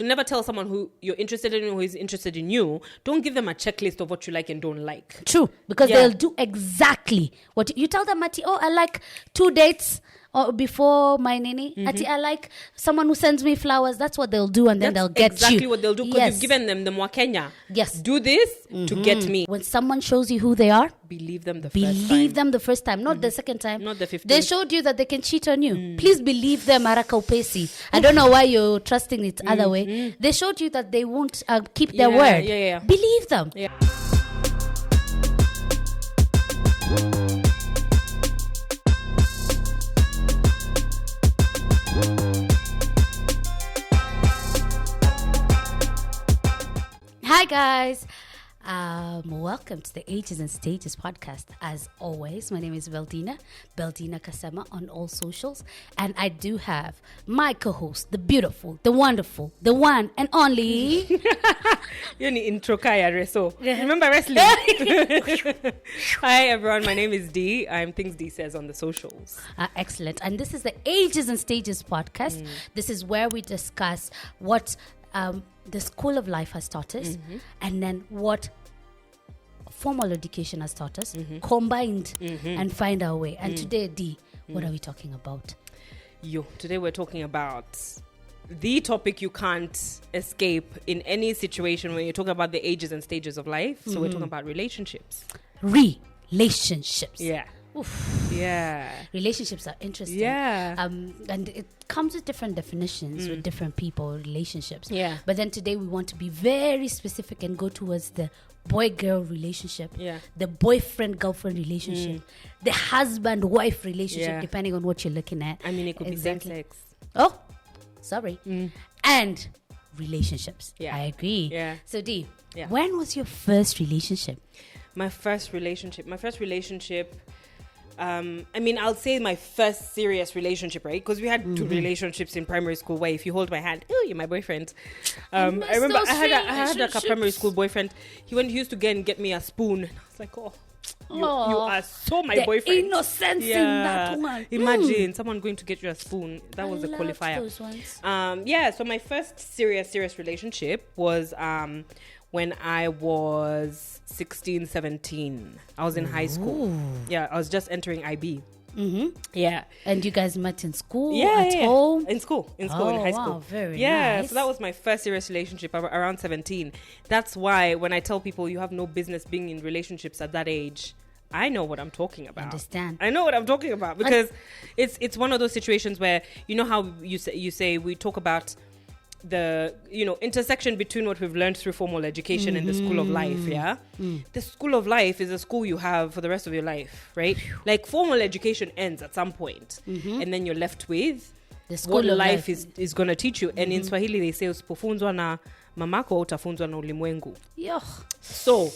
never tell someone who you're interested in who is interested in you. Don't give them a checklist of what you like and don't like. True, because they'll do exactly what you tell them. Mati, I like 2 dates or before my nini. Ati, I like someone who sends me flowers. That's what they'll do, and then they'll get exactly you. what they'll do because you've given them the Mwakenya. Yes. Do this to get me. When someone shows you who they are, believe them the first time, not the second time. Not the 15th. They showed you that they can cheat on you. Please believe them, Araka Upesi. I don't know why you're trusting it other way. They showed you that they won't keep their word. Believe them. Yeah. Hi guys, welcome to the Ages and Stages podcast. As always, my name is Beldina Kasema on all socials, and I do have my co-host, the beautiful, the wonderful, the one and only. You're the intro kaya reso. Remember wrestling? Hi everyone, my name is Dee. I'm Things Dee Says on the socials. Excellent, and this is the Ages and Stages podcast. This is where we discuss what the school of life has taught us, and then what formal education has taught us, combined, and find our way. And today, Dee, what are we talking about? Today we're talking about the topic you can't escape in any situation when you're talking about the ages and stages of life. So we're talking about relationships. Relationships. Yeah. Oof. Yeah. Relationships are interesting. Yeah. And it comes with different definitions with different people, relationships. Yeah. But then today we want to be very specific and go towards the boy-girl relationship, the boyfriend-girlfriend relationship, the husband-wife relationship, depending on what you're looking at. I mean, it could be same sex. Oh, sorry. And relationships. Yeah. I agree. Yeah. So, Dee, when was your first relationship? My first relationship, I'll say my first serious relationship, right? Because we had two relationships in primary school where if you hold my hand, oh, you're my boyfriend. I remember I had like a primary school boyfriend. He used to get me a spoon. And I was like, you are so my boyfriend. Innocence in that one. Imagine someone going to get you a spoon. That was a qualifier. Those ones. So my first serious relationship was when I was 16, 17. I was in high school. Yeah, I was just entering IB. Yeah. And you guys met in school? At home? In school, in high school. Wow, very nice. So that was my first serious relationship around 17. That's why when I tell people you have no business being in relationships at that age, I know what I'm talking about. I know what I'm talking about because it's one of those situations where, you know how you say we talk about the intersection between what we've learned through formal education and the school of life. The school of life is a school you have for the rest of your life, right? Like formal education ends at some point, and then you're left with the school what of life is going to teach you. And in Swahili they say usipofunzwa na mamako utafunzwa na ulimwengu. So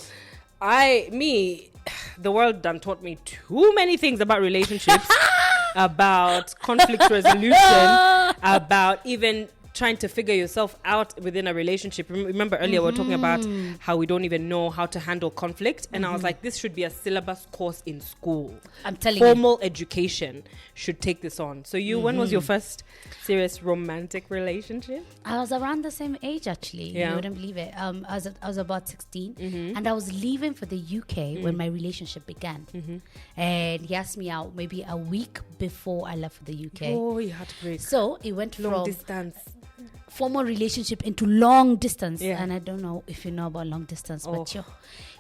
the world done taught me too many things about relationships, about conflict resolution, about even trying to figure yourself out within a relationship. Remember earlier we were talking about how we don't even know how to handle conflict, and I was like, this should be a syllabus course in school. I'm telling you, formal education should take this on. So when was your first serious romantic relationship? I was around the same age, actually. You wouldn't believe it. I was about 16, and I was leaving for the UK when my relationship began. And he asked me out maybe a week before I left for the UK. Oh, you had to break. So it went long from distance formal relationship into long distance. And I don't know if you know about long distance, but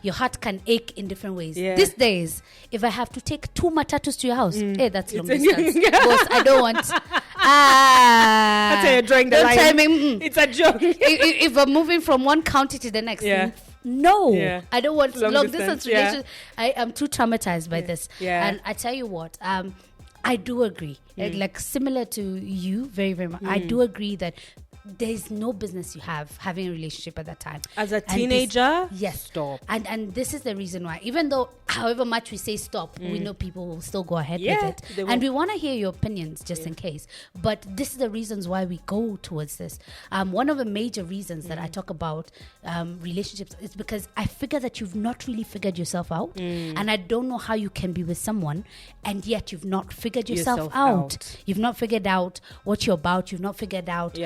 your heart can ache in different ways. These days, if I have to take 2 Matatus to your house, that's long distance. Boss, I don't want. That's how you're drawing the line. It's a joke. If I'm moving from one county to the next, no, I don't want long distance relationship. I am too traumatized by this. And I tell you what, I do agree. Like similar to you, very, very much. I do agree that there's no business you having a relationship at that time. As a teenager? Yes. Stop. And this is the reason why. Even though, however much we say stop, we know people will still go ahead with it. And we want to hear your opinions just in case. But this is the reasons why we go towards this. One of the major reasons that I talk about relationships is because I figure that you've not really figured yourself out. And I don't know how you can be with someone and yet you've not figured yourself out. You've not figured out what you're about. You've not figured out,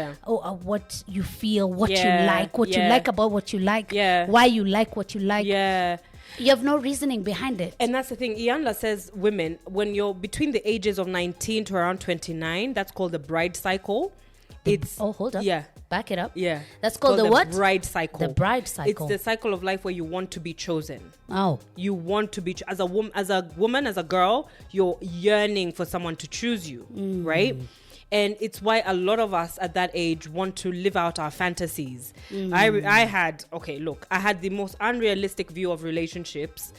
what you feel, what you like, what you like about what you like, why you like what you like. Yeah. You have no reasoning behind it. And that's the thing. Iyanla says women, when you're between the ages of 19 to around 29, that's called the bride cycle. Hold up. Yeah. Back it up. Yeah. That's called the what? Bride cycle. The bride cycle. It's the cycle of life where you want to be chosen. Oh. You want to be, as a woman, as a girl, you're yearning for someone to choose you, right? And it's why a lot of us at that age want to live out our fantasies. I had the most unrealistic view of relationships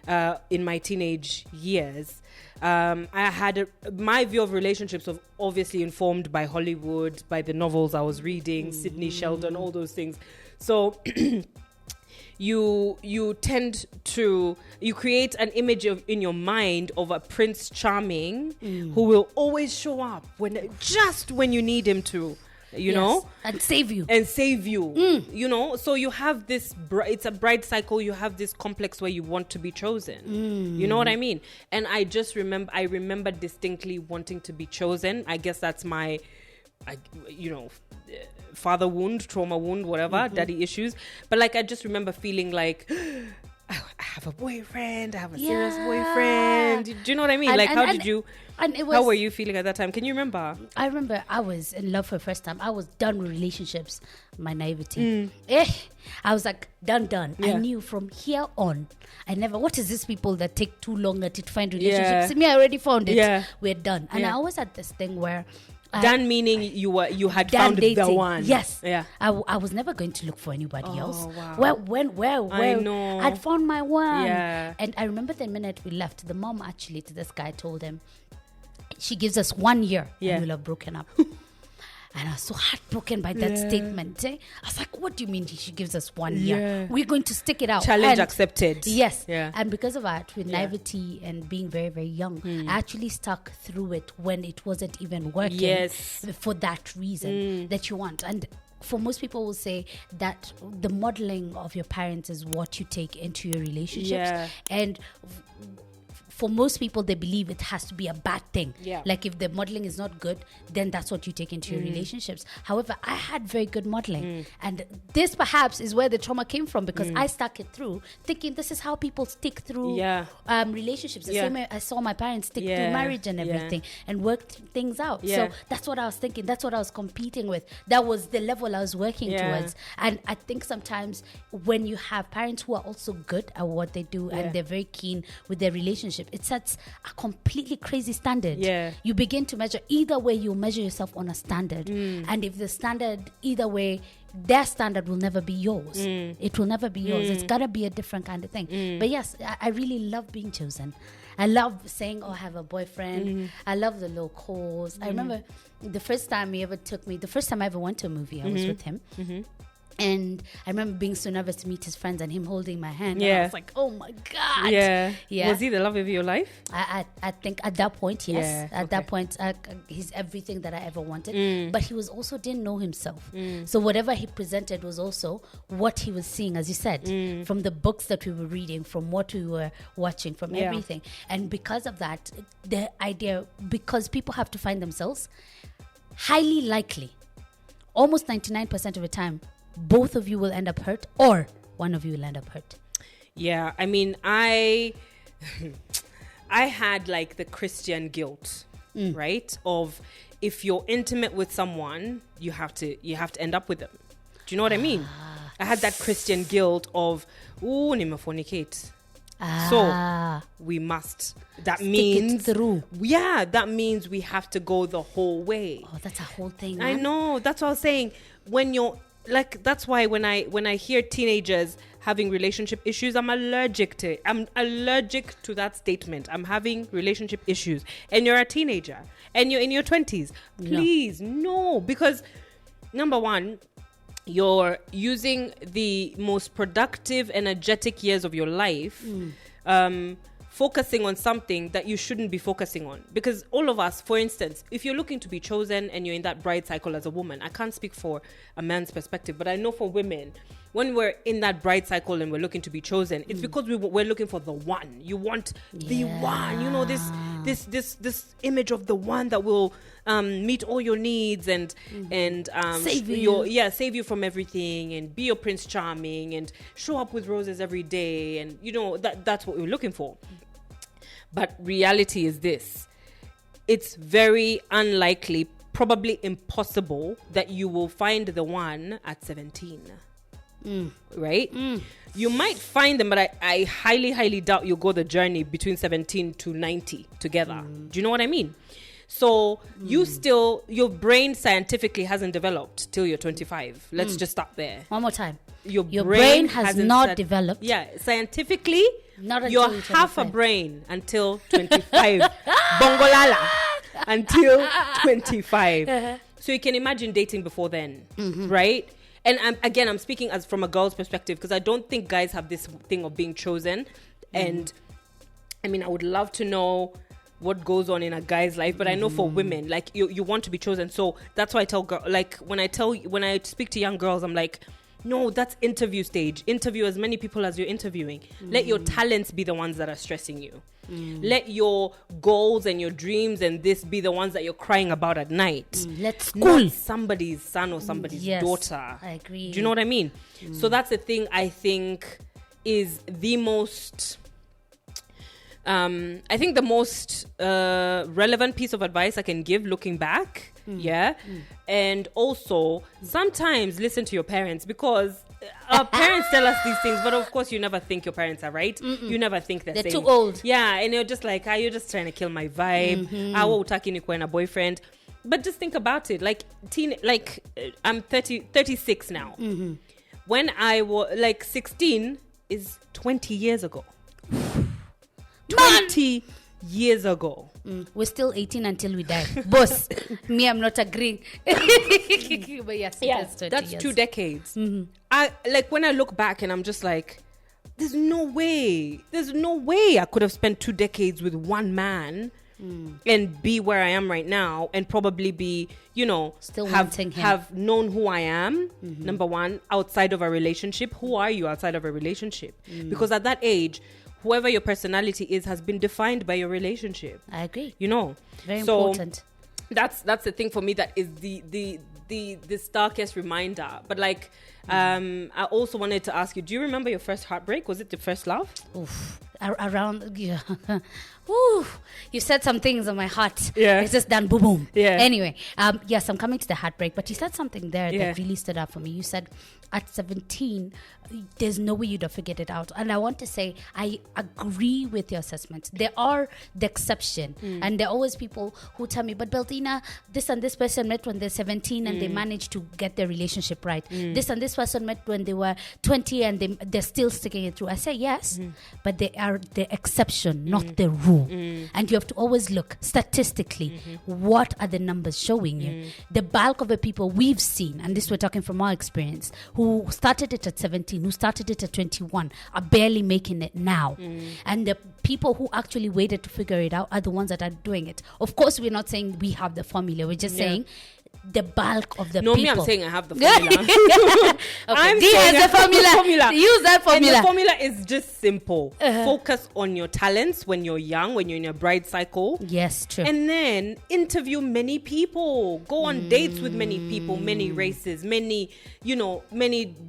in my teenage years. My view of relationships was obviously informed by Hollywood, by the novels I was reading, Sidney Sheldon, all those things. So you tend to create an image in your mind of a Prince Charming who will always show up just when you need him to. You know, and save you you know, so you have this it's a bride cycle. You have this complex where you want to be chosen. You know what I mean? And I remember distinctly wanting to be chosen. I guess that's my father wound, trauma wound, whatever, daddy issues. But like I just remember feeling like I have a boyfriend, I have a serious boyfriend. Do you know what I mean? How were you feeling at that time? Can you remember? I remember I was in love for the first time. I was done with relationships. My naivety. I was like, done. Yeah. I knew from here on, what is this people that take too long to find relationships? Me, I already found it. Yeah. We're done. And I always had this thing where done meaning you had found dating. The one. Yes. Yeah. I was never going to look for anybody else. Wow. Where I know. I'd found my one. Yeah. And I remember the minute we left, the mom actually to this guy told him, she gives us 1 year and we'll have broken up. And I was so heartbroken by that statement. I was like, what do you mean she gives us 1 year? We're going to stick it out. Challenge accepted. Yes. Yeah. And because of that, with naivety and being very, very young, I actually stuck through it when it wasn't even working for that reason that you want. And for most people will say that the modeling of your parents is what you take into your relationships. Yeah. And for most people, they believe it has to be a bad thing. Yeah. Like if the modeling is not good, then that's what you take into your relationships. However, I had very good modeling. And this perhaps is where the trauma came from, because I stuck it through thinking this is how people stick through relationships. The same way I saw my parents stick through marriage and everything and work things out. So that's what I was thinking. That's what I was competing with. That was the level I was working towards. And I think sometimes when you have parents who are also good at what they do and they're very keen with their relationship, it sets a completely crazy standard. You begin to measure, either way you measure yourself on a standard, and if the standard, either way, their standard will never be yours. It will never be yours. It's gotta be a different kind of thing. But yes, I really love being chosen. I love saying, I have a boyfriend. I love the low calls. I remember the first time I ever went to a movie, I was with him. And I remember being so nervous to meet his friends and him holding my hand. And I was like, oh my God. Yeah. Was he the love of your life? I think at that point, yes. At that point, he's everything that I ever wanted. But he was also didn't know himself. So whatever he presented was also what he was seeing, as you said, from the books that we were reading, from what we were watching, from everything. And because of that, the idea, because people have to find themselves, highly likely, almost 99% of the time, both of you will end up hurt, or one of you will end up hurt. Yeah, I mean, I had like the Christian guilt, right? Of if you're intimate with someone, you have to end up with them. Do you know what I mean? I had that Christian guilt of, nimefornicate. So we must. That means through. Yeah, that means we have to go the whole way. Oh, that's a whole thing. Man. I know. That's what I was saying. When you're like, that's why when I hear teenagers having relationship issues, I'm allergic to that statement. I'm having relationship issues, and you're a teenager, and you're in your 20s. Please, no, because number one, you're using the most productive, energetic years of your life, focusing on something that you shouldn't be focusing on. Because all of us, for instance, if you're looking to be chosen and you're in that bride cycle as a woman, I can't speak for a man's perspective, but I know for women, when we're in that bride cycle and we're looking to be chosen, it's because we're looking for the one. You want the one, you know, this image of the one that will meet all your needs and save you. Save you from everything and be your Prince Charming and show up with roses every day, and you know that's what we're looking for. But reality is this: it's very unlikely, probably impossible, that you will find the one at 17. Right? You might find them, but I highly doubt you'll go the journey between 17 to 90 together. Do you know what I mean? So your brain scientifically hasn't developed till you're 25. Let's just start there. One more time. Your brain has not developed. Yeah, scientifically, not you're half a brain until 25. Bongolala until 25. So you can imagine dating before then, right? And I'm speaking as from a girl's perspective, because I don't think guys have this thing of being chosen. And I mean, I would love to know what goes on in a guy's life, but I know for women, like you want to be chosen. So that's why I tell when I speak to young girls, I'm like, no, that's interview stage. Interview as many people as you're interviewing. Let your talents be the ones that are stressing you. Let your goals and your dreams and this be the ones that you're crying about at night. Let's not somebody's son or somebody's daughter. I agree. Do you know what I mean? So that's the thing I think is the most... I think the most relevant piece of advice I can give looking back. And also sometimes listen to your parents, because our parents tell us these things, but of course you never think your parents are right. You never think they're too old. Yeah, and you're just like, you're just trying to kill my vibe. Utaki nikuwe na boyfriend. But just think about it. Like I'm 36 now. When I was 16 is 20 years ago. 20 years ago. We're still 18 until we die. Boss, me, I'm not agreeing. But yes, that's 2 decades. I when I look back and I'm just like, there's no way I could have spent 2 decades with one man and be where I am right now and probably be, still wanting him. Have known who I am, number one, outside of a relationship. Who are you outside of a relationship? Because at that age, whoever your personality is has been defined by your relationship. I agree. So very important. That's the thing for me that is the starkest reminder. But I also wanted to ask you, do you remember your first heartbreak? Was it the first love? Oof. Ooh, you said some things on my heart. Yeah. It's just done boom boom. Yeah. Anyway, yes, I'm coming to the heartbreak, but you said something there that really stood out for me. You said at 17, there's no way you'd have figured it out. And I want to say, I agree with your assessment. There are the exception. And there are always people who tell me, but Beltina, this and this person met when they're 17 and they managed to get their relationship right. This and this person met when they were 20 and they're still sticking it through. I say yes, but they are the exception, not the rule. And you have to always look statistically, what are the numbers showing you? The bulk of the people we've seen, and this we're talking from our experience, who started it at 17, who started it at 21, are barely making it now. And the people who actually waited to figure it out are the ones that are doing it. Of course, we're not saying we have the formula. We're just saying the bulk of the people. No, I'm saying I have the formula. I'm saying has the formula. Use that formula. And the formula is just simple. Focus on your talents when you're young, when you're in your bride cycle. Yes, true. And then interview many people. Go on dates with many people, many races, many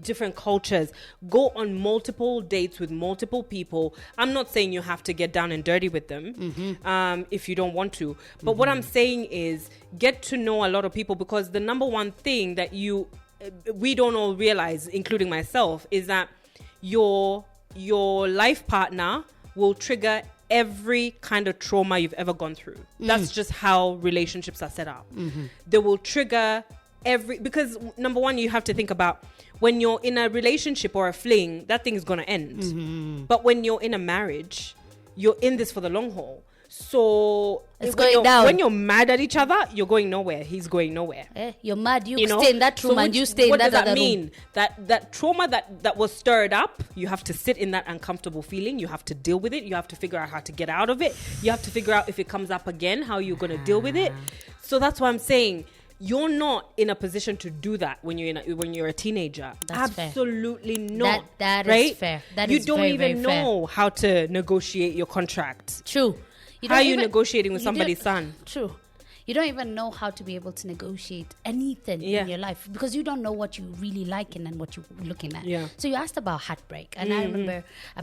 different cultures. Go on multiple dates with multiple people. I'm not saying you have to get down and dirty with them if you don't want to. But what I'm saying is get to know a lot of people, because the number one thing that we don't all realize, including myself, is that your life partner will trigger every kind of trauma you've ever gone through. That's just how relationships are set up. They will trigger because number one, you have to think about when you're in a relationship or a fling, that thing is going to end. But when you're in a marriage, you're in this for the long haul. So it's going down. When you're mad at each other, you're going nowhere. He's going nowhere. You're mad. You stay in that room and you stay in that other room. What does that mean? That trauma that was stirred up, you have to sit in that uncomfortable feeling. You have to deal with it. You have to figure out how to get out of it. You have to figure out if it comes up again, how you're going to deal with it. So that's what I'm saying. you're not in a position to do that when you're a teenager. That's absolutely fair. not. That right? is fair. That you is don't very, even very know how to negotiate your contract. True. How are you negotiating with somebody's son? True. You don't even know how to be able to negotiate anything in your life because you don't know what you really like and what you're looking at. Yeah. So you asked about heartbreak. And I remember I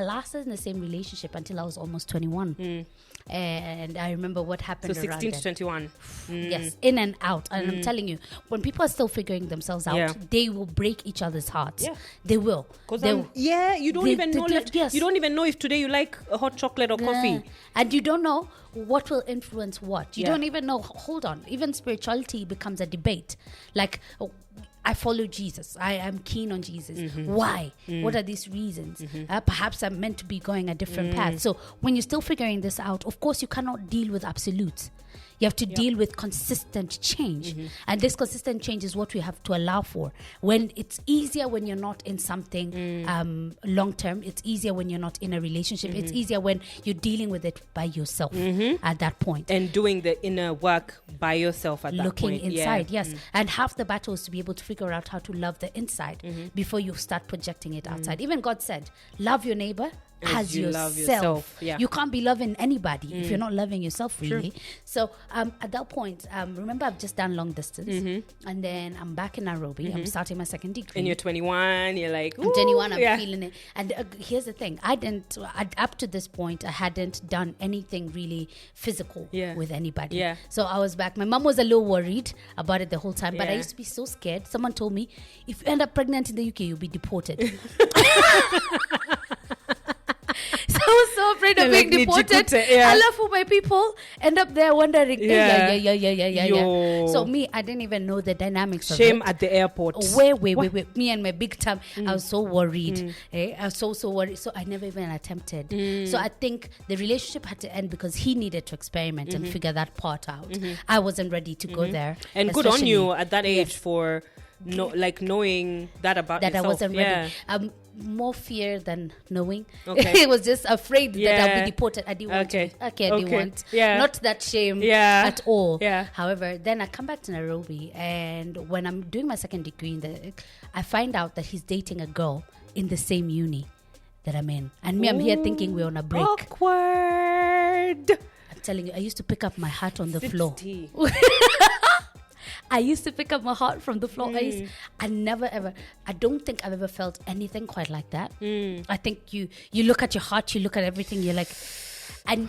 lasted in the same relationship until I was almost 21. And I remember what happened. So 16 to 21. Yes, in and out. And I'm telling you, when people are still figuring themselves out, they will break each other's hearts. Yeah. They will. You don't even know. You don't even know if today you like a hot chocolate or coffee. And you don't know what will influence what. You don't even know. Hold on. Even spirituality becomes a debate. Like, I follow Jesus. I am keen on Jesus. Why? What are these reasons? Perhaps I'm meant to be going a different path. So when you're still figuring this out, of course, you cannot deal with absolutes. You have to deal with consistent change. And this consistent change is what we have to allow for. When it's easier when you're not in something long term, it's easier when you're not in a relationship. It's easier when you're dealing with it by yourself at that point. And doing the inner work by yourself at that point. Looking inside, yes. And half the battle is to be able to figure out how to love the inside before you start projecting it outside. Even God said, love your neighbor as you yourself. Love yourself. Yeah. You can't be loving anybody if you're not loving yourself, really. True. So at that point, remember I've just done long distance and then I'm back in Nairobi. I'm starting my second degree. And you're 21, you're like, I'm 21, I'm feeling it. And here's the thing, up to this point, I hadn't done anything really physical with anybody. Yeah. So I was back. My mom was a little worried about it the whole time, but I used to be so scared. Someone told me, if you end up pregnant in the UK, you'll be deported. So I was so afraid of being deported. I love for my people end up there wondering. Yeah. So me, I didn't even know the dynamics of it. Shame at the airport. Wait. Me and my big time, I was so worried. I was so worried. So I never even attempted. So I think the relationship had to end because he needed to experiment and figure that part out. I wasn't ready to go there. And good on you at that age for knowing that about yourself. I wasn't ready. More fear than knowing. Okay. It was just afraid that I'll be deported. I didn't want to. I didn't want. Not that shame at all. However, then I come back to Nairobi, and when I'm doing my second degree, I find out that he's dating a girl in the same uni that I'm in. And me, I'm here thinking we're on a break. Awkward. I'm telling you, I used to pick up my hat on the floor. I used to pick up my heart from the floor. I never ever, I don't think I've ever felt anything quite like that. I think you look at your heart, you look at everything, you're like, and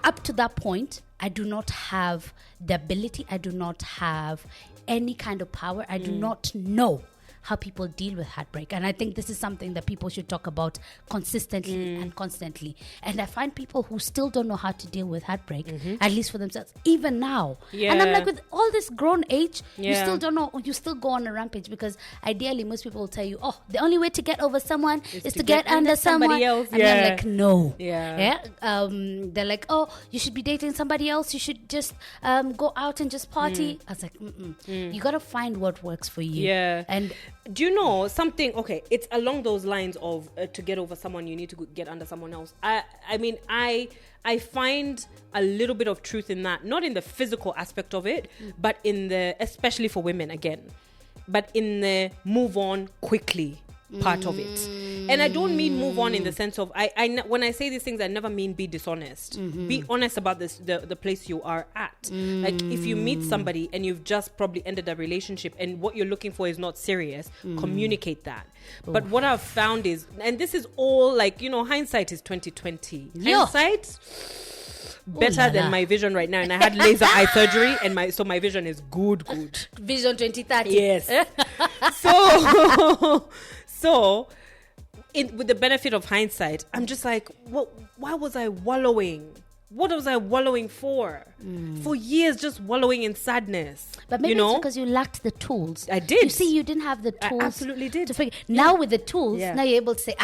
up to that point, I do not have the ability, I do not have any kind of power, I do not know how people deal with heartbreak. And I think this is something that people should talk about consistently and constantly. And I find people who still don't know how to deal with heartbreak, at least for themselves, even now. And I'm like, with all this grown age, you still don't know, you still go on a rampage, because ideally most people will tell you, oh, the only way to get over someone is to get under somebody else. And I'm like, no. They're like, oh, you should be dating somebody else, you should just go out and just party. I was like, you gotta find what works for you. And do you know something? Okay, it's along those lines of to get over someone, you need to get under someone else. I mean, I find a little bit of truth in that, not in the physical aspect of it, but in the, especially for women again, but in the move on quickly part of it. And I don't mean move on in the sense of, when I say these things, I never mean be dishonest. Be honest about this, the place you are at. Like, if you meet somebody and you've just probably ended a relationship and what you're looking for is not serious, communicate that. But what I've found is, and this is all like, hindsight is 2020. Hindsight better than my vision right now, and I had laser eye surgery, and my vision is good. Vision 2030. Yes. So, with the benefit of hindsight, I'm just like, why was I wallowing? What was I wallowing for? For years, just wallowing in sadness. But maybe it's because you lacked the tools. I did. You see, you didn't have the tools. I absolutely did. To figure. Now with the tools, now you're able to say,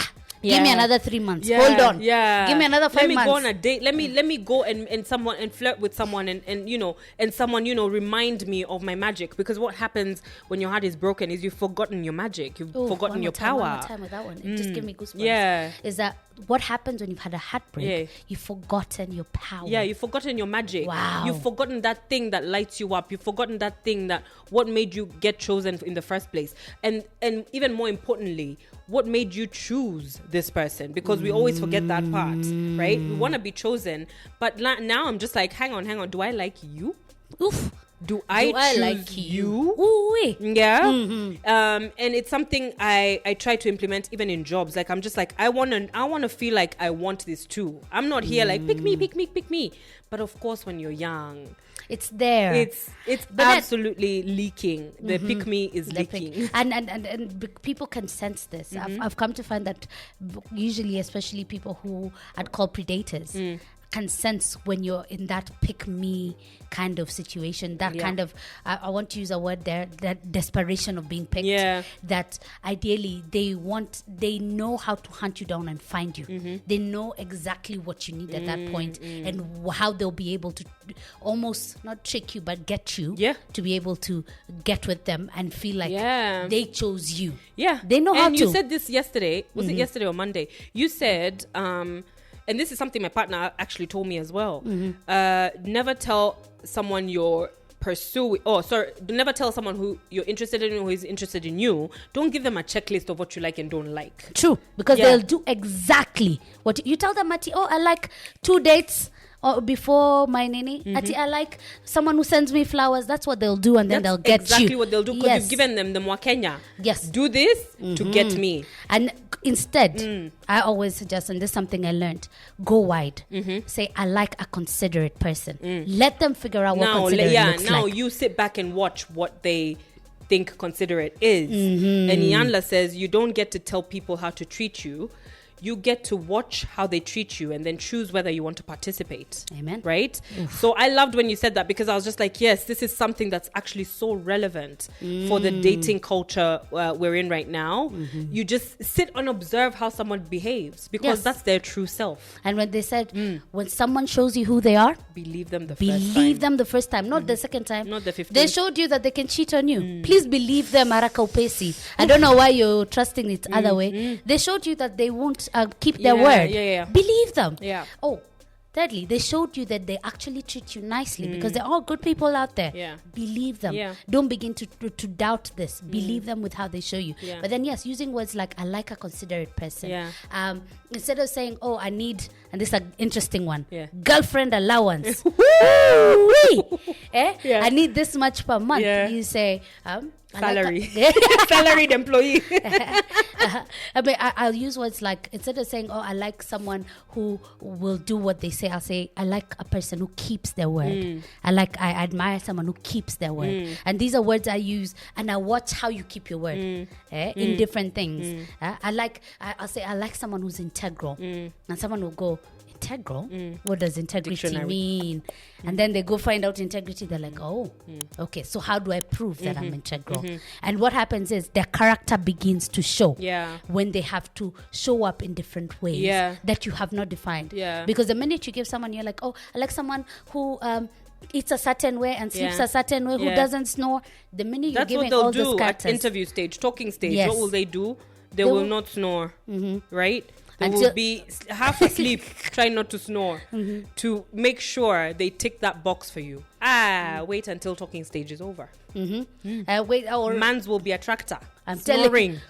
give me another 3 months. Hold on. Give me another 5 months. Let me go on a date. Let me go and flirt with someone and someone, remind me of my magic. Because what happens when your heart is broken is you've forgotten your magic. You've forgotten your power. One more time with that one. It just gave me goosebumps. Yeah. Is that what happens when you've had a heartbreak? You've forgotten your power. Yeah, you've forgotten your magic. Wow. You've forgotten that thing that lights you up. You've forgotten that thing that what made you get chosen in the first place. And even more importantly, what made you choose this person? Because we always forget that part, right? We want to be chosen. But now I'm just like, hang on. Do I like you? Oof. Do I choose like you? Ooh, yeah. And it's something I try to implement even in jobs. Like, I'm just like, I want to feel like I want this too. I'm not here like, pick me. But of course, when you're young, it's there. It's absolutely leaking. The pick me is leaking. And people can sense this. I've come to find that usually, especially people who I'd call predators, can sense when you're in that pick me kind of situation, that kind of I want to use a word there, that desperation of being picked, that ideally they know how to hunt you down and find you. They know exactly what you need at that point, and how they'll be able to almost not trick you but get you to be able to get with them and feel like they chose you. They know how to. And you said this yesterday, was it yesterday or Monday? You said and this is something my partner actually told me as well. Never tell someone you're pursuing. Never tell someone who you're interested in, who is interested in you. Don't give them a checklist of what you like and don't like. True, because they'll do exactly what you tell them. Mati, I like 2 dates before my nini. Ati, I like someone who sends me flowers. That's what they'll do, and then they'll get exactly what they'll do, because you've given them the Mwakenya. Yes, do this to get me. And instead, I always suggest, and this is something I learned, go wide. Say, I like a considerate person. Let them figure out what considerate looks like. Now you sit back and watch what they think considerate is. And Ianla says you don't get to tell people how to treat you. You get to watch how they treat you and then choose whether you want to participate. Amen. Right? Oof. So I loved when you said that, because I was just like, yes, this is something that's actually so relevant for the dating culture we're in right now. You just sit and observe how someone behaves, because that's their true self. And when they said, when someone shows you who they are, believe them the first time. Not the second time. Not the 15th. They showed you that they can cheat on you. Please believe them, Araka Upesi. I don't know why you're trusting it other way. They showed you that they won't keep their word. Believe them. Thirdly, they showed you that they actually treat you nicely, because they're all good people out there. Believe them. Don't begin to doubt this. Believe them with how they show you. But then, yes, using words like, I like a considerate person. Instead of saying, I need, and this is an interesting one, girlfriend allowance. I need this much per month. You say, salary. Salaried employee. I'll use words like, instead of saying, I like someone who will do what they say, I'll say, I like a person who keeps their word. I admire someone who keeps their word. And these are words I use, and I watch how you keep your word in different things. I'll say, I like someone who's integral. And someone will go, integral? What does integrity mean? And then they go find out integrity. They're like, okay, so how do I prove that I'm integral? And what happens is their character begins to show when they have to show up in different ways that you have not defined. Because the minute you give someone, you're like, I like someone who eats a certain way and sleeps a certain way, who doesn't snore. The minute you're giving all those characters. That's what they'll do at interview stage, talking stage. What will they do? They will not snore, right? They will be half asleep, trying not to snore, to make sure they tick that box for you. Wait until talking stage is over. Mans will be a tractor. I'm snoring.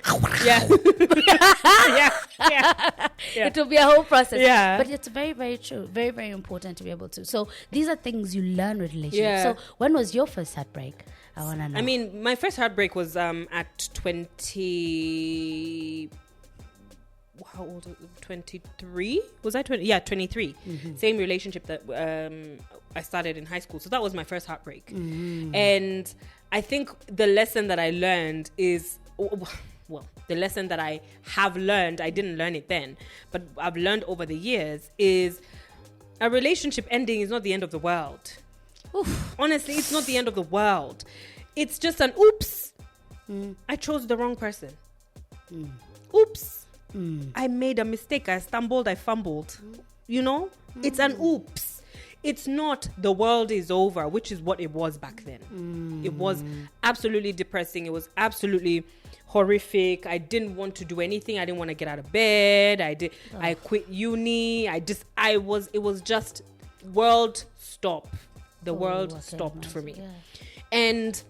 It will be a whole process. But it's very, very true. Very, very important to be able to. So these are things you learn with relationships. So when was your first heartbreak? I want to know. I mean, my first heartbreak was at 20... How old? 23? Was I 20? Yeah, 23. Same relationship that I started in high school. So that was my first heartbreak. And I think the lesson that I learned is, the lesson that I have learned, I didn't learn it then, but I've learned over the years, is a relationship ending is not the end of the world. Honestly, it's not the end of the world. It's just an oops. I chose the wrong person. Oops. I made a mistake. I stumbled. I fumbled. You know, it's an oops. It's not the world is over, which is what it was back then. It was absolutely depressing. It was absolutely horrific. I didn't want to do anything. I didn't want to get out of bed. I quit uni. It was just world stop. The world stopped for me. Yeah. And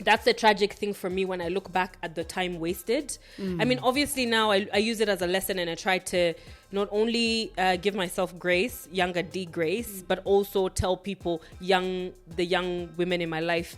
that's the tragic thing for me when I look back at the time wasted. I mean, obviously now I use it as a lesson, and I try to not only give myself grace, younger D grace, but also tell people, the young women in my life,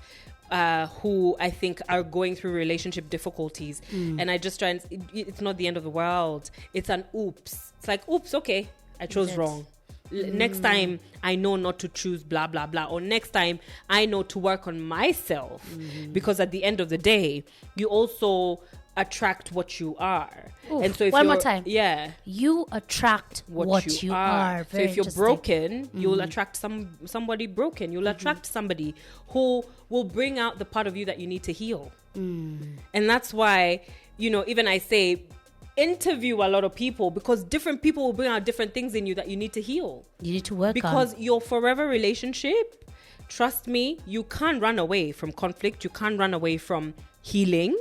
who I think are going through relationship difficulties. And I just try and, it's not the end of the world. It's an oops. It's like, oops, okay, I chose wrong. Next time I know not to choose blah, blah, blah. Or next time I know to work on myself. Because at the end of the day, you also attract what you are. Oof, and so if one more time. Yeah. You attract what you are. So if you're broken, you'll attract somebody broken. You'll attract somebody who will bring out the part of you that you need to heal. And that's why, even I say, interview a lot of people, because different people will bring out different things in you that you need to heal. You need to work on. Because your forever relationship, trust me, you can't run away from conflict. You can't run away from healing,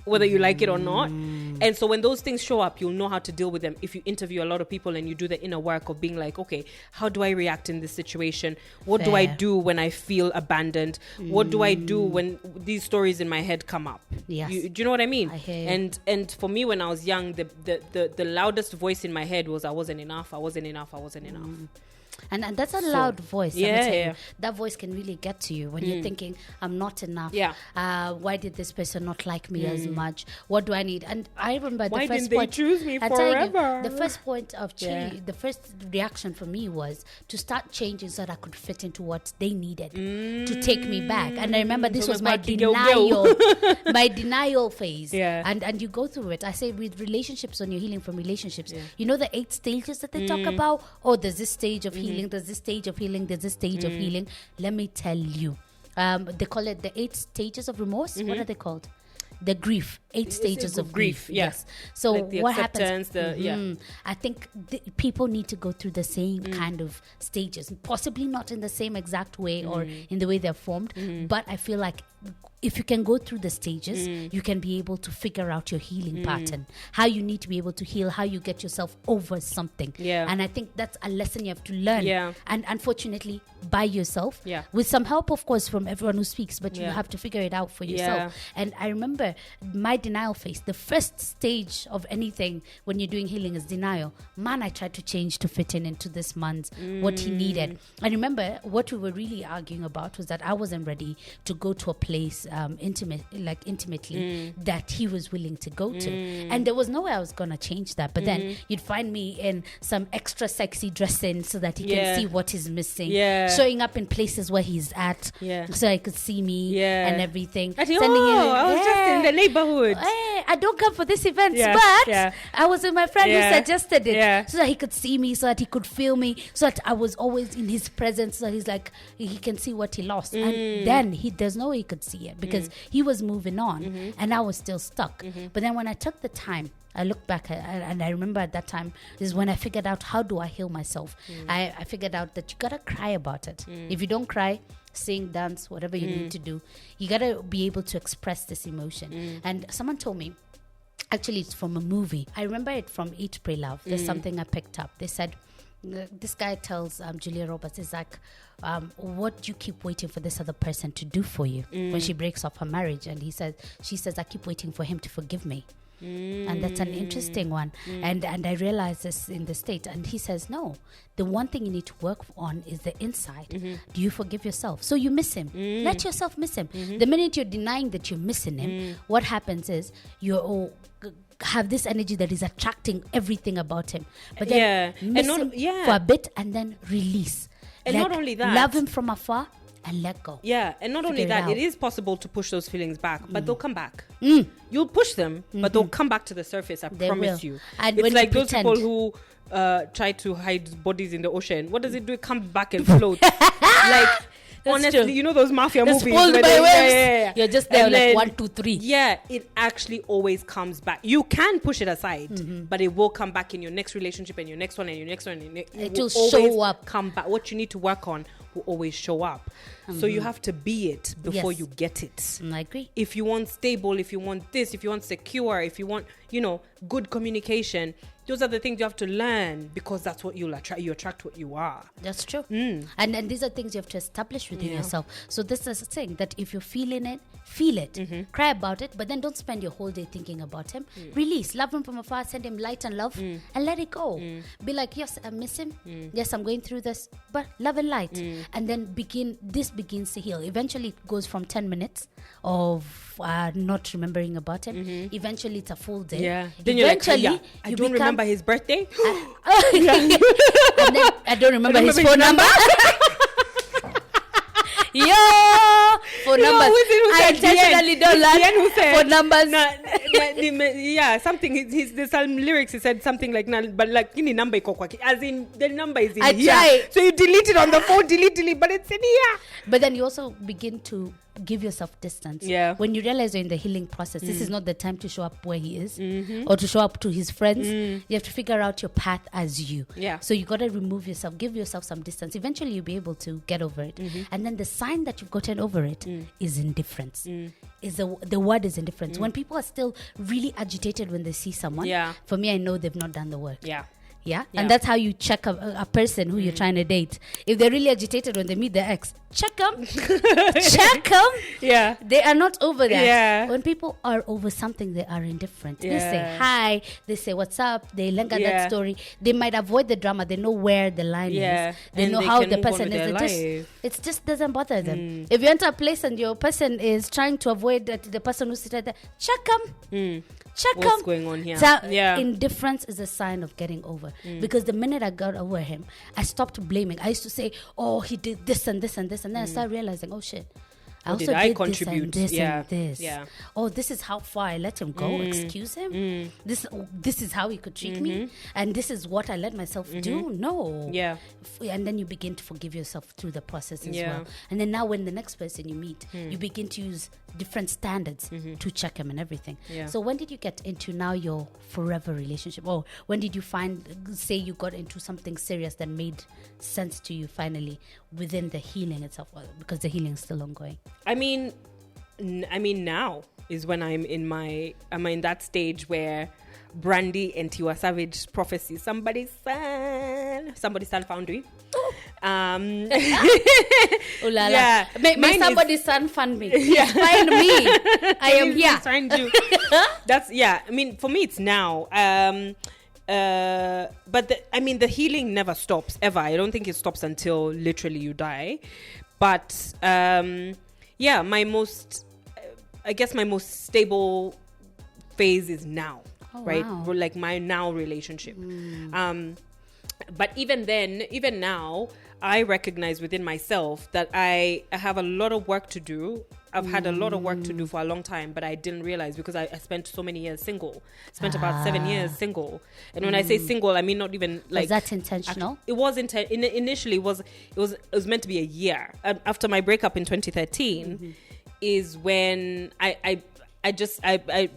whether you like it or not. And so when those things show up, you'll know how to deal with them if you interview a lot of people and you do the inner work of being like, okay, how do I react in this situation? What do I do when I feel abandoned? What do I do when these stories in my head come up? Yes. Do you know what I mean? I hear you. And for me, when I was young, the loudest voice in my head was, I wasn't enough. And that's a loud voice. Yeah. That voice can really get to you when you're thinking, I'm not enough. Yeah. Why did this person not like me as much? What do I need? And I remember why the first didn't point. They choose me forever? The first point of change, the first reaction for me was to start changing so that I could fit into what they needed to take me back. And I remember this was my denial, my denial phase. Yeah. And you go through it. I say with relationships, when you're healing from relationships, you know the 8 stages that they talk about? Oh, there's this stage of healing, there's this stage of healing, there's this stage of healing. Let me tell you. They call it the 8 stages of remorse. What are they called? The grief. 8 stages of grief. Yes. So like what happens? I think people need to go through the same kind of stages. Possibly not in the same exact way or in the way they're formed. But I feel like if you can go through the stages, you can be able to figure out your healing pattern, how you need to be able to heal, how you get yourself over something. Yeah. And I think that's a lesson you have to learn. Yeah. And unfortunately, by yourself, Yeah. with some help, of course, from everyone who speaks, but you have to figure it out for yourself. Yeah. And I remember my denial phase, the first stage of anything when you're doing healing is denial. Man, I tried to change to fit into this man's what he needed. I remember what we were really arguing about was that I wasn't ready to go to a place intimately that he was willing to go to. And there was no way I was going to change that. But then you'd find me in some extra sexy dressing so that he can see what is missing. Yeah. Showing up in places where he's at so he could see me and everything. I think, I was just in the neighborhood. I don't come for this event, but I was with my friend who suggested it so that he could see me, so that he could feel me, so that I was always in his presence, so he's like, he can see what he lost. And then there's no way he could see it because he was moving on and I was still stuck. But then when I took the time, I look back and I remember at that time is when I figured out, how do I heal myself? I figured out that you gotta cry about it. If you don't cry, sing, dance, whatever you need to do, you gotta be able to express this emotion. And someone told me, actually it's from a movie, I remember it from Eat, Pray, Love. There's something I picked up. They said, this guy tells Julia Roberts, is like, what do you keep waiting for this other person to do for you when she breaks off her marriage? And she says, I keep waiting for him to forgive me. And that's an interesting one. And I realized this in the States. And he says, no, the one thing you need to work on is the inside. Do you forgive yourself? So you miss him. Let yourself miss him. The minute you're denying that you're missing him, what happens is you have this energy that is attracting everything about him. But then miss him for a bit and then release. And not only that, love him from afar and let go. Yeah, and not only that, it is possible to push those feelings back, but they'll come back. You'll push them, but they'll come back to the surface. I promise you. And it's like those people who try to hide bodies in the ocean. What does it do? It comes back and floats. Like, honestly, true. You know those mafia movies. Spoiled by waves. You're just there, like 1, 2, 3. Yeah, it actually always comes back. You can push it aside, but it will come back in your next relationship and your next one and your next one. And it will show up. Come back. What you need to work on will always show up. So you have to be it before you get it. I agree. If you want stable, if you want this, if you want secure, if you want, good communication, those are the things you have to learn, because that's what you'll attract. You attract what you are. That's true. And these are things you have to establish within yourself. So this is a thing that if you're feeling it, feel it, cry about it, but then don't spend your whole day thinking about him. Release, love him from afar, send him light and love, and let it go. Be like, yes, I miss him. Yes, I'm going through this, but love and light. And then begins to heal. Eventually it goes from 10 minutes of not remembering about him. Eventually it's a full day. Yeah. Then eventually you're like, I don't remember his birthday. And then I don't remember his phone number. Yo, phone numbers. I intentionally don't learn phone numbers. Yeah, something. There's some lyrics. He said something like, but like, number as in the number is in here. Try. So you delete it on the phone, delete, but it's in here. But then you also begin to give yourself distance. Yeah. When you realize you're in the healing process, this is not the time to show up where he is or to show up to his friends. You have to figure out your path as you. Yeah. So you got to remove yourself, give yourself some distance. Eventually you'll be able to get over it. And then the sign that you've gotten over it is indifference. Is the word is indifference. When people are still really agitated when they see someone, for me, I know they've not done the work. Yeah. And that's how you check a person who you're trying to date. If they're really agitated when they meet their ex, check them. Check them. Yeah. They are not over that. Yeah. When people are over something, they are indifferent. They say hi. They say what's up. They linger that story. They might avoid the drama. They know where the line is. They know how the person is. It just doesn't bother them. If you enter a place and your person is trying to avoid the person who's sitting there, check them. Check what's going on here. So indifference is a sign of getting over. Because the minute I got over him, I stopped blaming. I used to say, oh, he did this and this and this, and then I started realizing, oh shit, I also did contribute? This and this and this. Yeah. Oh, this is how far I let him go. Excuse him. This is how he could treat me, and this is what I let myself do. No. Yeah. And then you begin to forgive yourself through the process as well. And then now, when the next person you meet, you begin to use different standards to check him and everything. Yeah. So when did you get into now your forever relationship? Or when did you say you got into something serious that made sense to you finally within the healing itself? Because the healing is still ongoing. I mean, now is when I'm in that stage where Brandy and Tiwa Savage prophecy, somebody's son found you. Oh la la. May somebody's son find me. Find me. I am here. Find you. That's I mean, for me, it's now. But the healing never stops ever. I don't think it stops until literally you die. But my most stable phase is now. Right? Wow. Like my now relationship. But even now, I recognize within myself that I have a lot of work to do. I've had a lot of work to do for a long time, but I didn't realize because I spent so many years single. Spent about 7 years single. And when I say single, I mean not even like... Was that intentional? It was initially. It was meant to be a year. After my breakup in 2013 is when I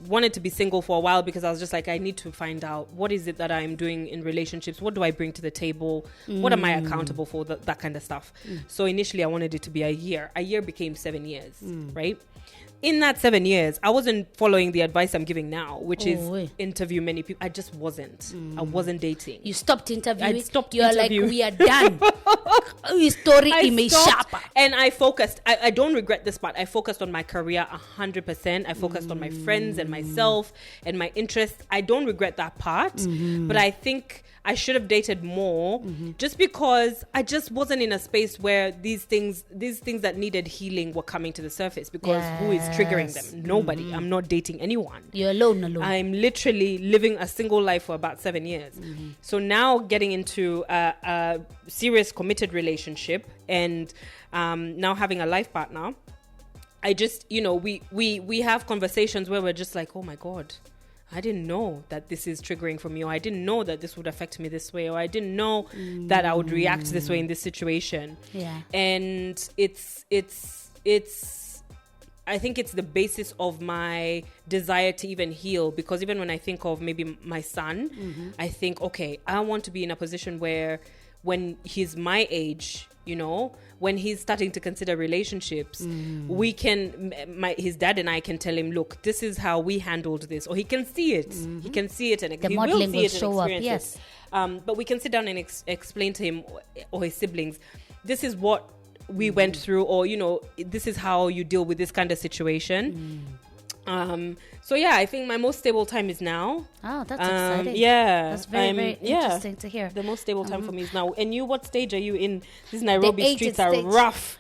wanted to be single for a while because I was just like, I need to find out what is it that I'm doing in relationships. What do I bring to the table? What am I accountable for? That kind of stuff. So initially I wanted it to be a year. A year became 7 years, right? In that 7 years, I wasn't following the advice I'm giving now, which is interview many people. I just wasn't. I wasn't dating. You stopped interviewing. I stopped You're interviewing. like, we are done. Story image sharper. And I focused. I don't regret this part. I focused on my career 100%. I focused on my friends and myself and my interests. I don't regret that part. But I think I should have dated more just because I just wasn't in a space where these things that needed healing were coming to the surface because who is triggering them? Nobody. I'm not dating anyone. You're alone. I'm literally living a single life for about 7 years. So now getting into a serious committed relationship and now having a life partner, I just, we have conversations where we're just like, oh my God, I didn't know that this is triggering for me, or I didn't know that this would affect me this way, or I didn't know that I would react this way in this situation. Yeah. And it's I think it's the basis of my desire to even heal, because even when I think of maybe my son, I think, okay, I want to be in a position where when he's my age, you know, when he's starting to consider relationships, we can, his dad and I can tell him, look, this is how we handled this, or he can see it. He can see it, and the he modeling will see it show and up. Yes. But we can sit down and explain to him or his siblings, this is what we went through, or, you know, this is how you deal with this kind of situation. So yeah, I think my most stable time is now. Oh, that's exciting. Yeah. That's very interesting to hear. The most stable time for me is now. And you, what stage are you in? These Nairobi streets are stage. rough.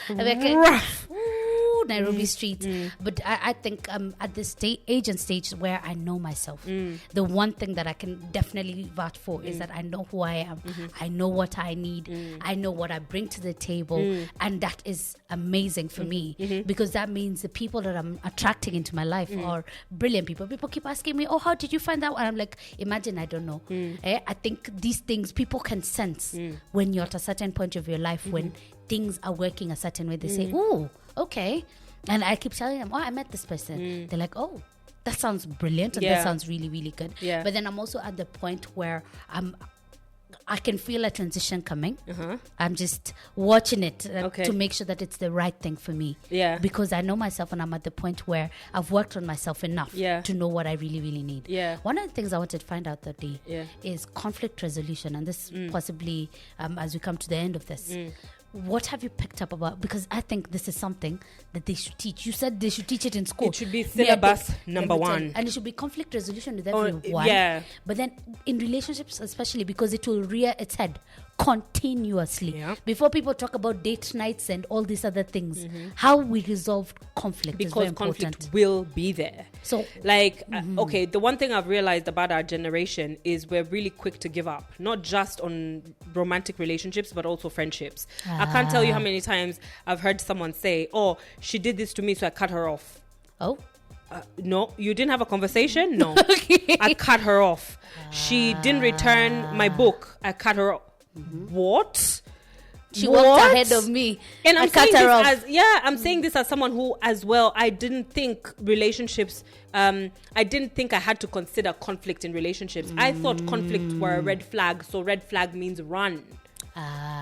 Rough. Ooh, Nairobi streets. But I think at this age and stage where I know myself, the one thing that I can definitely vouch for is that I know who I am. I know what I need. I know what I bring to the table. And that is amazing for me, because that means the people that I'm attracting into my life are brilliant people. People keep asking me, oh, how did you find that? And I'm like, imagine, I don't know. I think these things people can sense when you're at a certain point of your life, when things are working a certain way. They say, oh, okay. And I keep telling them, oh, I met this person. They're like, oh, that sounds brilliant. And that sounds really, really good. But then I'm also at the point where I can feel a transition coming. I'm just watching it to make sure that it's the right thing for me. Because I know myself, and I'm at the point where I've worked on myself enough to know what I really, really need. One of the things I wanted to find out that day is conflict resolution. And this possibly, as we come to the end of this, what have you picked up about? Because I think this is something that they should teach. You said they should teach it in school. It should be syllabus number one. And it should be conflict resolution with everyone. But then in relationships especially, because it will rear its head continuously. Before people talk about date nights and all these other things, how we resolve conflict is very important. Because conflict will be there. So, like, okay, the one thing I've realized about our generation is we're really quick to give up, not just on romantic relationships, but also friendships. I can't tell you how many times I've heard someone say, oh, she did this to me, so I cut her off. Oh? No, you didn't have a conversation? No. I cut her off. She didn't return my book. I cut her off. What? She walked ahead of me, and I'm cut her off. I'm saying this as someone who, as well, I didn't think relationships. I didn't think I had to consider conflict in relationships. I thought conflict were a red flag, so red flag means run.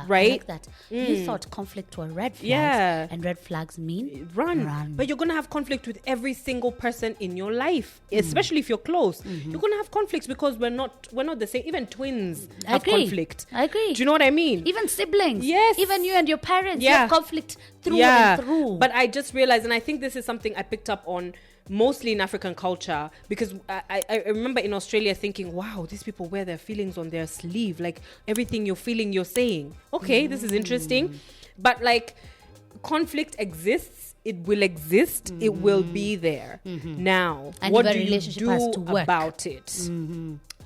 Right? I like that. You thought conflict were red flags, and red flags mean run. But you're gonna have conflict with every single person in your life, especially if you're close. You're gonna have conflicts because we're not the same. Even twins have conflict. I agree. Do you know what I mean? Even siblings. Yes. Even you and your parents. You have conflict through and through. But I just realized, and I think this is something I picked up on mostly in African culture, because I remember in Australia thinking, wow, these people wear their feelings on their sleeve, like everything you're feeling, you're saying. Okay, this is interesting. But like, conflict exists, it will exist, it will be there. Now, and what do you do about it?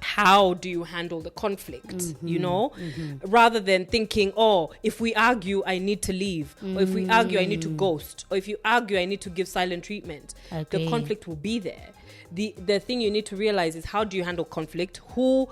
How do you handle the conflict, you know, rather than thinking, oh, if we argue, I need to leave, or if we argue, I need to ghost, or if you argue, I need to give silent treatment. The conflict will be there. The thing you need to realize is, how do you handle conflict? Who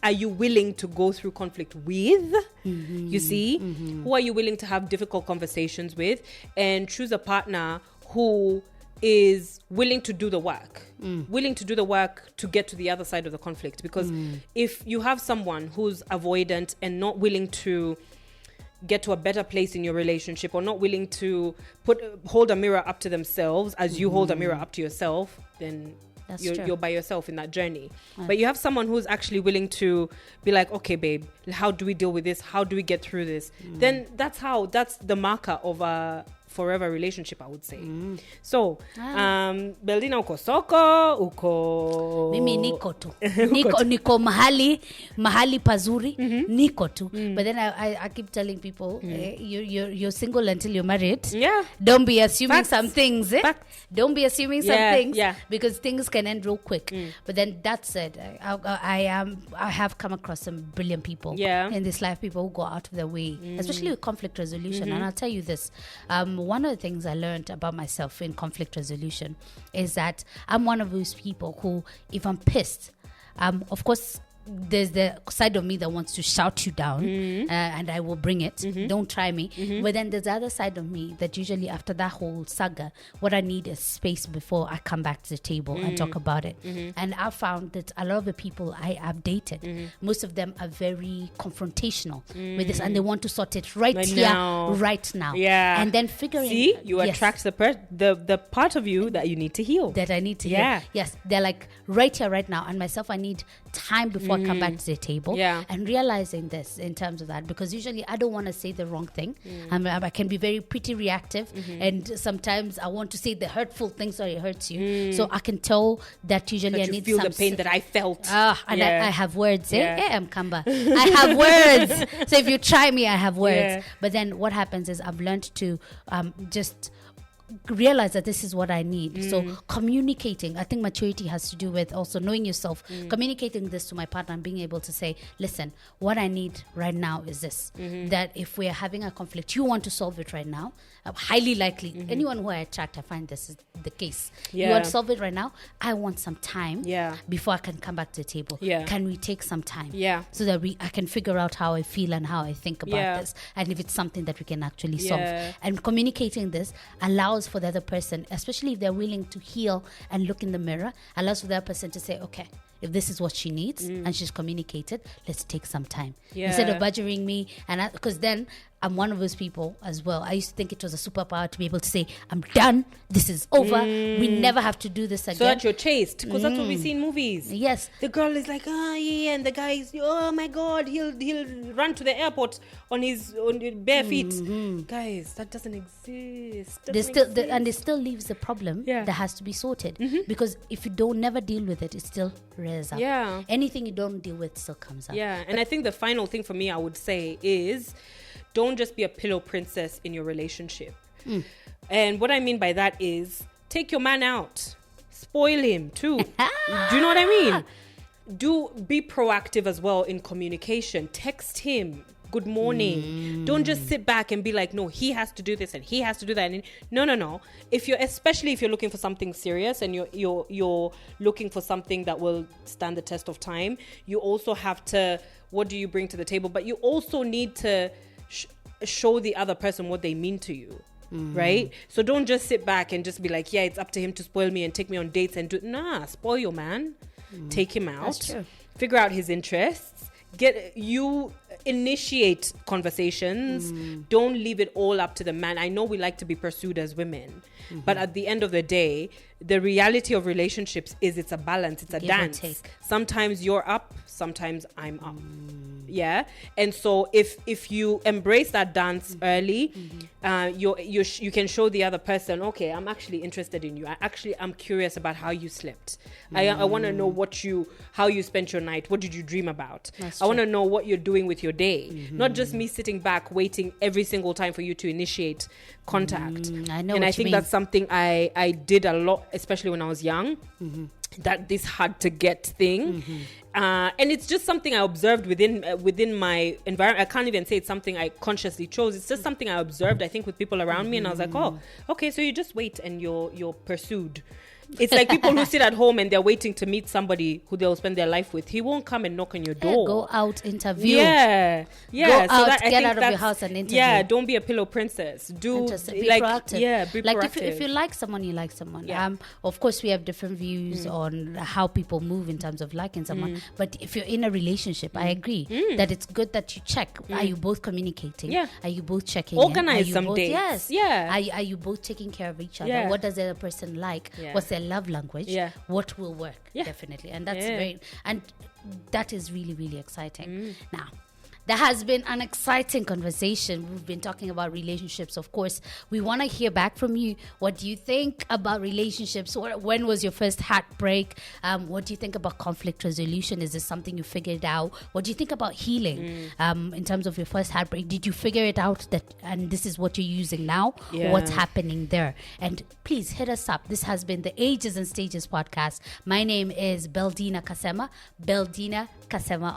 are you willing to go through conflict with? You see, who are you willing to have difficult conversations with? And choose a partner who is willing to do the work, to get to the other side of the conflict. Because if you have someone who's avoidant and not willing to get to a better place in your relationship, or not willing to hold a mirror up to themselves as you hold a mirror up to yourself, then you're by yourself in that journey. But you have someone who's actually willing to be like, okay, babe, how do we deal with this? How do we get through this? Then that's the marker of a forever relationship, I would say. So, Beldina, uko soko, uko... Mimi niko tu. Niko mahali pazuri, niko tu. But then I keep telling people, you're single until you're married. Yeah. Don't be assuming some things. Don't be assuming some things. Yeah. Because things can end real quick. But then that said, I have come across some brilliant people in this life, people who go out of their way, especially with conflict resolution. And I'll tell you this, one of the things I learned about myself in conflict resolution is that I'm one of those people who, if I'm pissed, of course, there's the side of me that wants to shout you down, and I will bring it. Don't try me. But then there's the other side of me that usually after that whole saga, what I need is space before I come back to the table and talk about it. And I found that a lot of the people I have dated, most of them are very confrontational with this, and they want to sort it right now. Yeah. And then figuring... See, you attract the part of you that you need to heal. That I need to heal. Yes, they're like right here, right now. And myself, I need time before I come back to the table. Yeah. And realizing this in terms of that, because usually I don't want to say the wrong thing. I can be very pretty reactive, and sometimes I want to say the hurtful thing so it hurts you. So I can tell that usually I need feel the pain that I felt. And I have words. Kamba. I have words. So if you try me, I have words. Yeah. But then what happens is I've learned to just realize that this is what I need. So communicating, I think maturity has to do with also knowing yourself, communicating this to my partner and being able to say, listen, what I need right now is this, that if we're having a conflict, you want to solve it right now, highly likely, anyone who I attract, I find this is the case. You want to solve it right now, I want some time before I can come back to the table. Can we take some time so that I can figure out how I feel and how I think about this, and if it's something that we can actually solve. And communicating this allows for the other person, especially if they're willing to heal and look in the mirror, allows for that person to say, okay, if this is what she needs and she's communicated, let's take some time. Instead of badgering me, and because then I'm one of those people as well. I used to think it was a superpower to be able to say, I'm done, this is over, we never have to do this again. So that you're chased, because that's what we see in movies. Yes. The girl is like, and the guy is, oh my God, he'll run to the airport on his bare feet. Guys, that doesn't exist. And it still leaves the problem that has to be sorted. Because if you don't never deal with it, it still rears up. Anything you don't deal with still comes up. And I think the final thing for me, I would say, is don't just be a pillow princess in your relationship. And what I mean by that is take your man out. Spoil him too. Do you know what I mean? Be proactive as well in communication. Text him, good morning. Don't just sit back and be like, no, he has to do this and he has to do that. And no. Especially if you're looking for something serious and you're looking for something that will stand the test of time, you also have to, what do you bring to the table? But you also need to show the other person what they mean to you. Right? So don't just sit back and just be like, yeah, it's up to him to spoil me and take me on dates and spoil your man. Take him out. Figure out his interests. Initiate conversations. Don't leave it all up to the man. I know we like to be pursued as women, but at the end of the day, the reality of relationships is it's a balance, it's a dance. Sometimes you're up, sometimes I'm up. And so if you embrace that dance early, you can show the other person, okay, I'm actually interested in you. I'm curious about how you slept. I want to know how you spent your night. What did you dream about? I want to know what you're doing with your day. Not just me sitting back waiting every single time for you to initiate contact. I think that's something I did a lot, especially when I was young. That this hard to get thing. And it's just something I observed within my environment. I can't even say it's something I consciously chose. It's just something I observed, I think, with people around me. And I was like, oh, okay, so you just wait and you're pursued. It's like people who sit at home and they're waiting to meet somebody who they'll spend their life with. He won't come and knock on your door. Go out, interview. Go out, get out of your house and interview. Yeah, don't be a pillow princess. Be proactive. Yeah, be proactive. If you like someone, you like someone. Of course, we have different views on how people move in terms of liking someone. But if you're in a relationship, I agree that it's good that you check. Are you both communicating? Are you both checking? Organize some dates. Yes. Yeah. Are you both taking care of each other? What does the other person like? What's their love language? What will work? Definitely. And that's great. And that is really, really exciting. Now, there has been an exciting conversation. We've been talking about relationships. Of course, we want to hear back from you. What do you think about relationships? When was your first heartbreak? What do you think about conflict resolution? Is this something you figured out? What do you think about healing in terms of your first heartbreak? Did you figure it out and this is what you're using now? What's happening there? And please hit us up. This has been the Ages and Stages podcast. My name is Beldina Kasema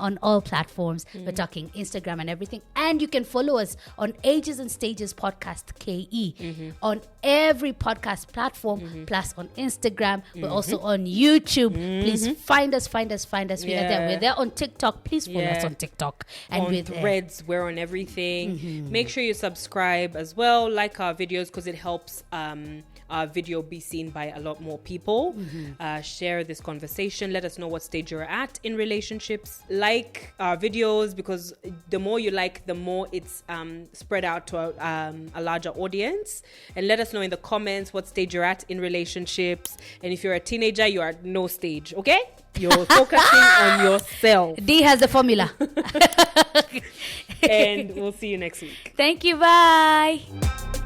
on all platforms. We're talking Instagram and everything. And you can follow us on Ages and Stages Podcast KE on every podcast platform, plus on Instagram. We're also on YouTube. Please find us. We are there. We're there on TikTok. Please follow us on TikTok. And on Threads, we're on everything. Make sure you subscribe as well. Like our videos because it helps our video be seen by a lot more people. Share this conversation. Let us know what stage you're at in relationships. Like our videos because the more you like, the more it's spread out to a larger audience. And let us know in the comments what stage you're at in relationships. And if you're a teenager, you are at no stage, okay? You're focusing on yourself. D has the formula. And we'll see you next week. Thank you. Bye.